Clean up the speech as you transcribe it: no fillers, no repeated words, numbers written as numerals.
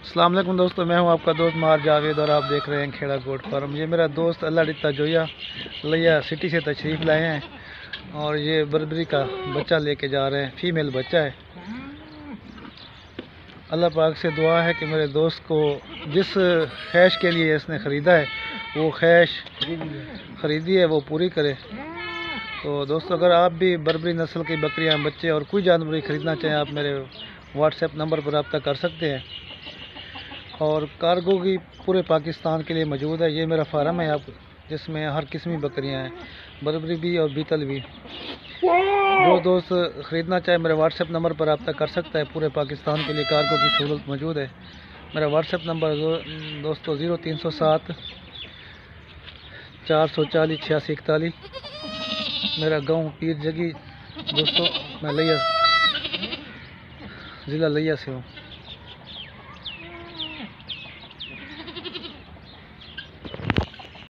अस्सलाम वालेकुम दोस्तों, मैं हूं आपका दोस्त मार जावेद और आप देख रहे हैं खेड़ा गोट फार्म। ये मेरा दोस्त अल्लाह डिता जोया लिया सिटी से तशरीफ़ लाए हैं और ये बर्बरी का बच्चा लेके जा रहे हैं। फीमेल बच्चा है। अल्लाह पाक से दुआ है कि मेरे दोस्त को जिस ख्वाहिश के लिए इसने ख़रीदा है वो ख्वाहिश ख़रीदी है वो पूरी करे। तो दोस्तों, अगर आप भी बर्बरी नस्ल की बकरियां, बच्चे और कोई जानवर ख़रीदना चाहें, आप मेरे व्हाट्सएप नंबर पर रब्ता कर सकते हैं। और कार्गो की पूरे पाकिस्तान के लिए मौजूद है। ये मेरा फार्म है आप, जिसमें हर किस्म की बकरियां हैं, बर्बरी भी और बीतल भी। जो दोस्त ख़रीदना चाहे मेरे व्हाट्सएप नंबर पर रब्ता कर सकता है। पूरे पाकिस्तान के लिए कार्गो की सहूलत मौजूद है। मेरा व्हाट्सएप नंबर दोस्तों 0307 440 8641। मेरा गांव पीर जगी दोस्तों, मैं लिया ज़िला लिया से हूँ।